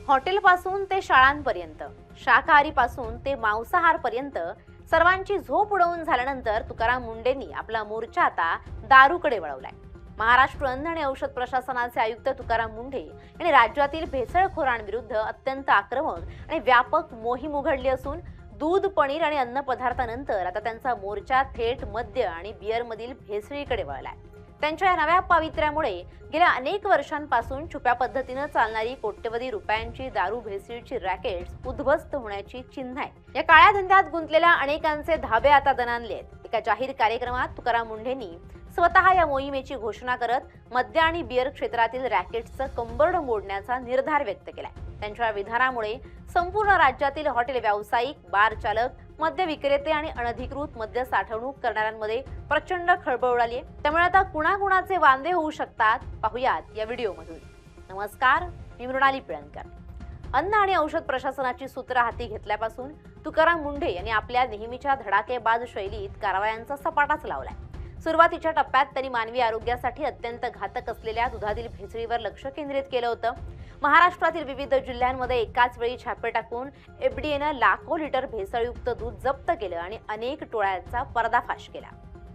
हॉटेलपासून ते शाळांपर्यंत, शाकाहारीपासून ते मांसाहारपर्यंत सर्वांची झोप उडवून झाल्यानंतर तुकाराम मुंढेंनी आपला मोर्चा आता दारूकडे वळवलाय. महाराष्ट्र अन्न आणि औषध प्रशासनाचे आयुक्त तुकाराम मुंढे यांनी राज्यातील भेसळखोरांविरुद्ध अत्यंत आक्रमक आणि व्यापक मोहीम उघडली असून दूध, पनीर आणि अन्न पदार्थानंतर आता त्यांचा मोर्चा थेट मद्य आणि बिअरमधील भेसळीकडे वळलाय. त्यांच्या या नव्या पावित्र्यामुळे गेल्या अनेक वर्षांपासून छुप्या पद्धतीने चालणारी कोट्यवधी रुपयांची दारू भेसळीची रॅकेट्स उद्ध्वस्त होण्याची चिन्ह आहेत. या काळ्या धंद्यात गुंतलेल्या अनेकांचे धाबे आता दणाणले आहेत. एका जाहीर कार्यक्रमात तुकाराम मुंढेंनी स्वतः या मोहिमेची घोषणा करत मद्य आणि बिअर क्षेत्रातील रॅकेट्सचं कंबरड मोडण्याचा निर्धार व्यक्त केलाय. त्यांच्या विधानामुळे संपूर्ण राज्यातील हॉटेल व्यावसायिक, बार चालक, मद्य विक्रेते आणि अनधिकृत मद्य साठवणूक करणाऱ्यांमध्ये प्रचंड खळबळ उडाली आहे. त्यामुळे आता कुणाकुणाचे वांदे होऊ शकतात पाहुयात या व्हिडिओमधून. नमस्कार, मी मृणाली पिळणकर. अन्न आणि औषध प्रशासनाची सूत्र हाती घेतल्यापासून तुकाराम मुंढे यांनी आपल्या नेहमीच्या धडाकेबाज शैलीत कारवायांचा सपाटाच लावलाय. सुरुवातीच्या टप्प्यात त्यांनी मानवी आरोग्यासाठी अत्यंत घातक असलेल्या दुधातील भेसळीवर लक्ष केंद्रित केलं होतं. महाराष्ट्रातील विविध जिल्ह्यांमध्ये एकाच वेळी छापे टाकून एफडीएनं लाखो लिटर भेसळयुक्त दूध जप्त केलं आणि अनेक टोळ्यांचा पर्दाफाश केला.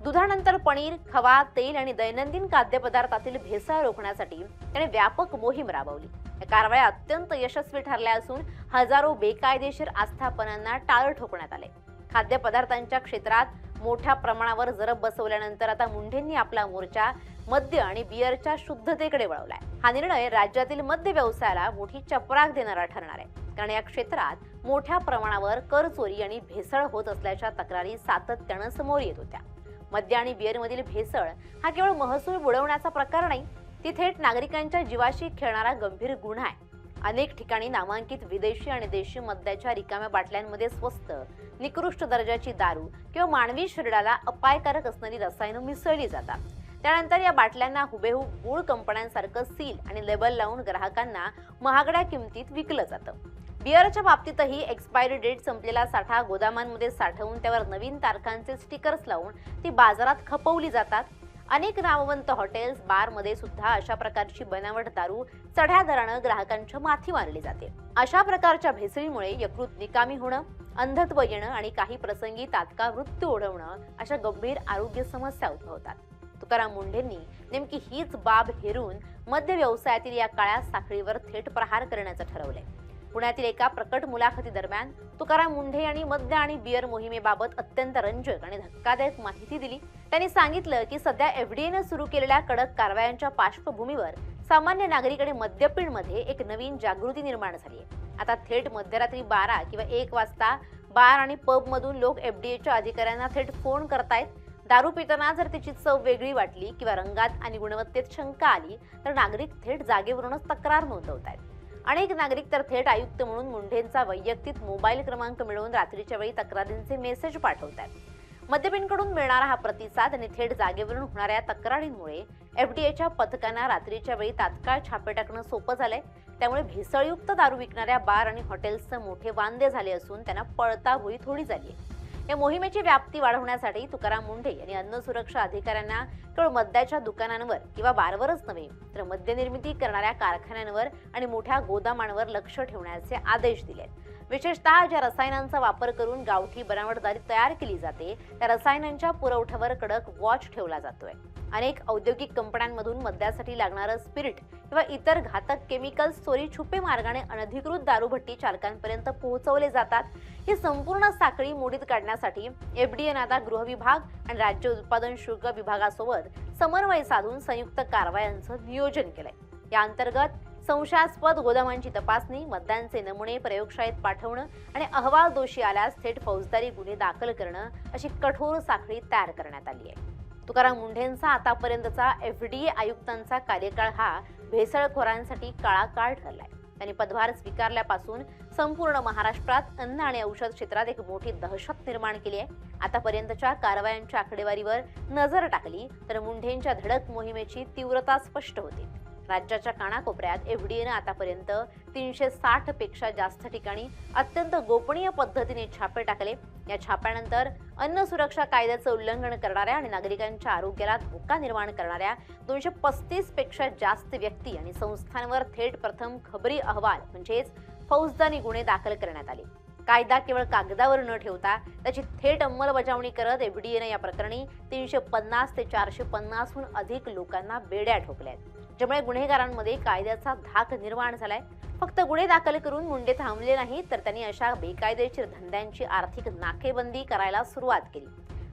दुधानंतर पनीर, खवा, तेल आणि दैनंदिन खाद्यपदार्थातील भेसळ रोखण्यासाठी त्याने व्यापक मोहीम राबवली. या कारवाया अत्यंत यशस्वी ठरल्या असून हजारो बेकायदेशीर आस्थापनांना टाळ ठोकण्यात आले. खाद्यपदार्थांच्या क्षेत्रात मोठ्या प्रमाणावर जरब बसवल्यानंतर आता मुंढेंनी आपला मोर्चा मद्य आणि बिअरच्या शुद्धतेकडे वळवलाय. हा निर्णय राज्यातील मद्य व्यवसायाला मोठी चपराक देणारा ठरणार आहे, कारण या क्षेत्रात मोठ्या प्रमाणावर कर चोरी आणि भेसळ होत असल्याच्या तक्रारी सातत्यानं समोर येत होत्या. मद्य आणि बिअरमधील भेसळ हा केवळ महसूल बुडवण्याचा प्रकार नाही, ती थेट नागरिकांच्या जीवाशी खेळणारा गंभीर गुन्हा आहे. अनेक ठिकाणी नामांकित विदेशी आणि देशी मद्याच्या रिकाम्या बाटल्यांमध्ये स्वस्त, निकृष्ट दर्जाची दारू किंवा मानवी शरीराला अपायकारक असणारी रसायनं मिसळली जातात. त्यानंतर या बाटल्यांना हुबेहूब गूळ कंपन्यांसारखं सील आणि लेबल लावून ग्राहकांना महागड्या किमतीत विकलं जातं. बिअरच्या बाबतीतही एक्सपायरी डेट संपलेला साठा गोदामांमध्ये साठवून त्यावर नवीन तारखांचे स्टिकर्स लावून ती बाजारात खपवली जातात. अनेक नामवंत हॉटेल्स, बारमध्ये सुद्धा अशा प्रकारची बनावट दारू चढ्या दरानं ग्राहकांच्या माथी मारली जाते. अशा प्रकारच्या भेसळीमुळे यकृत निकामी होणं, अंधत्व येणं आणि काही प्रसंगी तात्काळ मृत्यू ओढवणं अशा गंभीर आरोग्य समस्या उद्भवतात. तुकाराम मुंढेंनी नेमकी हीच बाब हेरून मद्य व्यवसायातील या काळ्या साखळीवर थेट प्रहार करण्याचं ठरवलंय. पुण्यातील एका प्रकट मुलाखतीदरम्यान तुकाराम मुंढे यांनी मद्य आणि बिअर मोहिमेबाबत अत्यंत रंजक आणि धक्कादायक माहिती दिली. त्यांनी सांगितलं की सध्या एफडीएनं सुरू केलेल्या कडक कारवायांच्या पार्श्वभूमीवर सामान्य नागरिकांकडे मद्यपींमध्ये एक नवीन जागृती निर्माण झाली आहे. आता थेट मध्यरात्री 12 किंवा 1 वाजता बार आणि पबमधून लोक एफडीएच्या अधिकाऱ्यांना थेट फोन करतायत. दारू पिताना जर त्याची चव वेगळी वाटली किंवा रंगात आणि गुणवत्तेत शंका आली तर नागरिक थेट जागेवरूनच तक्रार नोंदवतायत. अनेक नागरिक तर थेट आयुक्त म्हणून मुंढेंचा वैयक्तिक मोबाईल क्रमांक मिळवून रात्रीच्या वेळी तक्रारींचे मेसेज पाठवतात. मद्यपींकडून मिळणारा हा प्रतिसाद आणि थेट जागेवरून होणाऱ्या तक्रारींमुळे एफडीएच्या पथकांना रात्रीच्या वेळी तात्काळ छापे टाकणं सोपं झालंय. त्यामुळे भेसळयुक्त दारू विकणाऱ्या बार आणि हॉटेल्सचे मोठे वांदे झाले असून त्यांना पळता भुई थोडी झाली. या मोहिमेची व्याप्ती वाढवण्यासाठी तुकाराम मुंढे यांनी अन्न सुरक्षा अधिकाऱ्यांना केवळ मद्याच्या दुकानांवर किंवा बारवरच नव्हे तर मद्य निर्मिती करणाऱ्या कारखान्यांवर आणि मोठ्या गोदामांवर लक्ष ठेवण्याचे आदेश दिले. विशेषतः ज्या रसायनांचा वापर करून गावठी बनावट दारू तयार केली जाते त्या रसायनांच्या पुरवठ्यावर कडक वॉच ठेवला जातोय. अनेक औद्योगिक कंपन्यांमधून मद्यासाठी लागणारं स्पिरिट किंवा इतर घातक केमिकल्स चोरी छुपे मार्गाने अनधिकृत दारूभट्टी चालकांपर्यंत पोहोचवले जातात. ही संपूर्ण साखळी मोडीत काढण्यासाठी एफडीएनं आता गृह विभाग आणि राज्य उत्पादन शुल्क विभागासोबत समन्वय साधून संयुक्त कारवायांचं नियोजन केलंय. या अंतर्गत संशयास्पद गोदामांची तपासणी, मद्यांचे नमुने प्रयोगशाळेत पाठवणं आणि अहवाल दोषी आल्यास थेट फौजदारी गुन्हे दाखल करणं अशी कठोर साखळी तयार करण्यात आली आहे. तुकाराम मुंढेंचा आतापर्यंतचा एफडीए आयुक्तांचा कार्यकाळ हा भेसळखोरांसाठी काळा काळ ठरलाय. त्यांनी पदभार स्वीकारल्यापासून संपूर्ण महाराष्ट्रात अन्न आणि औषध क्षेत्रात एक मोठी दहशत निर्माण केली आहे. आतापर्यंतच्या कारवायांच्या आकडेवारीवर नजर टाकली तर मुंढेंच्या धडक मोहिमेची तीव्रता स्पष्ट होते. राज्याच्या कानाकोपऱ्यात एफडीएनं आतापर्यंत 360 पेक्षा जास्त ठिकाणी अत्यंत गोपनीय पद्धतीने छापे टाकले. या छाप्यानंतर अन्न सुरक्षा कायद्याचं उल्लंघन करणाऱ्या आणि नागरिकांच्या आरोग्याला धोका निर्माण करणाऱ्या 235 पेक्षा जास्त व्यक्ती आणि संस्थांवर थेट प्रथम खबरी अहवाल म्हणजेच फौजदारी गुन्हे दाखल करण्यात आले. कायदा केवळ कागदावर न ठेवता त्याची थेट अंमलबजावणी करत एफडीएनं या प्रकरणी 350 ते 450हून अधिक लोकांना बेड्या ठोकल्यात, ज्यामुळे गुन्हेगारांमध्ये कायद्याचा धाक निर्माण झालाय. फक्त गुन्हे दाखल करून मुंडे थांबले नाहीत, तर त्यांनी अशा बेकायदेशीर धंद्यांची आर्थिक नाकेबंदी करायला सुरुवात केली.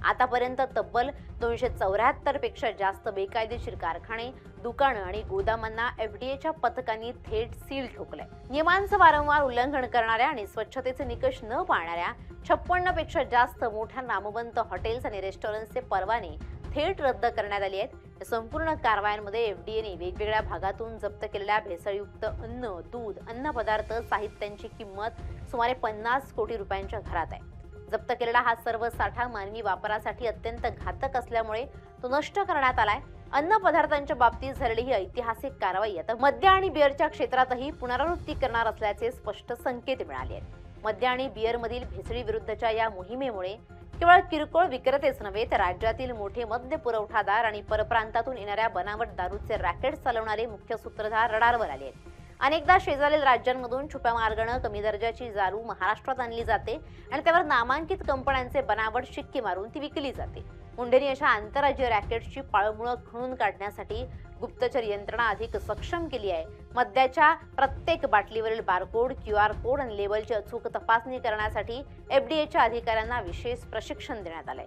आतापर्यंत तब्बल 274 पेक्षा जास्त बेकायदेशीर कारखाने, दुकानं आणि गोदामांना एफडीएच्या पथकांनी थेट सील ठोकलंय. नियमांचं वारंवार उल्लंघन करणाऱ्या आणि स्वच्छतेचे निकष न पाळणाऱ्या 56 पेक्षा जास्त मोठ्या नामवंत हॉटेल्स आणि रेस्टॉरंट्सचे परवाने थेट रद्द करण्यात आले आहेत. या संपूर्ण कारवायांमध्ये एफडीएने वेगवेगळ्या भागातून जप्त केलेल्या भेसळयुक्त अन्न, दूध, अन्नपदार्थ साहित्यांची किंमत सुमारे 50 कोटी रुपयांच्या घरात आहे. जप्त केलेला हा सर्व साठा मानवी वापरासाठी अत्यंत घातक असल्यामुळे तो नष्ट करण्यात आलाय. अन्न पदार्थांच्या बाबतीत झालेली ही ऐतिहासिक कारवाई आता मद्य आणि बिअरच्या क्षेत्रातही पुनरावृत्ती करणार असल्याचे स्पष्ट संकेत मिळाले आहेत. मद्य आणि बिअरमधील भेसळीविरुद्धच्या या मोहिमेमुळे केवळ किरकोळ विक्रेतेच नव्हे, तर राज्यातील मोठे मद्य पुरवठादार आणि परप्रांतातून येणाऱ्या बनावट दारूचे रॅकेट चालवणारे मुख्य सूत्रधार रडारवर आले आहेत. अनेकदा शेजारील राज्यांमधून छुप्या मार्गाने कमी दर्जाची दारू महाराष्ट्रात आणली जाते आणि त्यावर नामांकित कंपन्यांचे बनावट शिक्के मारून ती विकली जाते. मुंडेंनी अशा आंतरराज्यीय रॅकेट्सची पाळमुळं खणून काढण्यासाठी गुप्तचर यंत्रणा अधिक सक्षम केली आहे. मद्याच्या प्रत्येक बाटलीवरील बारकोड, QR कोड आणि लेबलची अचूक तपासणी करण्यासाठी एफडीएच्या अधिकाऱ्यांना विशेष प्रशिक्षण देण्यात आलंय.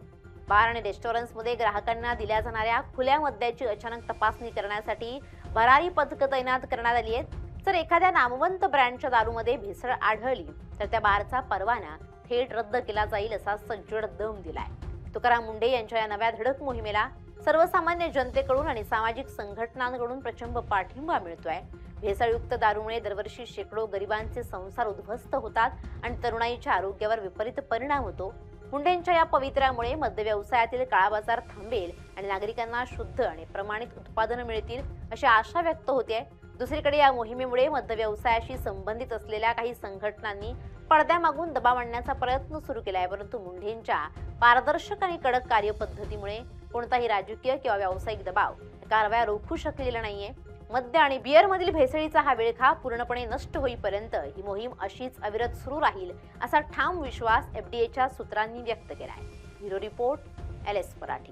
बार आणि रेस्टॉरंट्समध्ये ग्राहकांना दिल्या जाणाऱ्या खुल्या मद्याची अचानक तपासणी करण्यासाठी भरारी पथकं तैनात करण्यात आली आहेत. जर एखाद्या नामवंत ब्रँडच्या दारूमध्ये भेसळ आढळली तर त्या बारचा परवाना थेट रद्द केला जाईल असा सज्जड दम दिलाय. तुकाराम मुंडे यांच्या या नव्या धडक मोहिमेला सर्वसामान्य जनतेकडून आणि सामाजिक संघटनांकडून प्रचंड पाठिंबा मिळतोय. भेसळयुक्त दारूमुळे दरवर्षी शेकडो गरिबांचे संसार उद्ध्वस्त होतात आणि तरुणाईच्या आरोग्यावर विपरीत परिणाम होतो. मुंडेंच्या या पवित्र्यामुळे मद्य व्यवसायातील काळाबाजार थांबेल आणि नागरिकांना शुद्ध आणि प्रमाणित उत्पादनं मिळतील अशी आशा व्यक्त होते. दुसरीकडे या मोहिमेमुळे मद्य व्यवसायाशी संबंधित असलेल्या काही संघटनांनी पडद्यामागून दबाव आणण्याचा प्रयत्न सुरू केलाय, परंतु मुंडेंच्या पारदर्शक आणि कडक कार्यपद्धतीमुळे कोणताही राजकीय किंवा व्यावसायिक दबाव कारवाया रोखू शकलेला नाहीये. मद्य आणि बिअर मधील भेसळीचा हा विळखा पूर्णपणे नष्ट होईपर्यंत ही मोहीम अशीच अविरत सुरू राहील असा ठाम विश्वास एफडीएच्या सूत्रांनी व्यक्त केलाय. Bureau report, LS Marathi.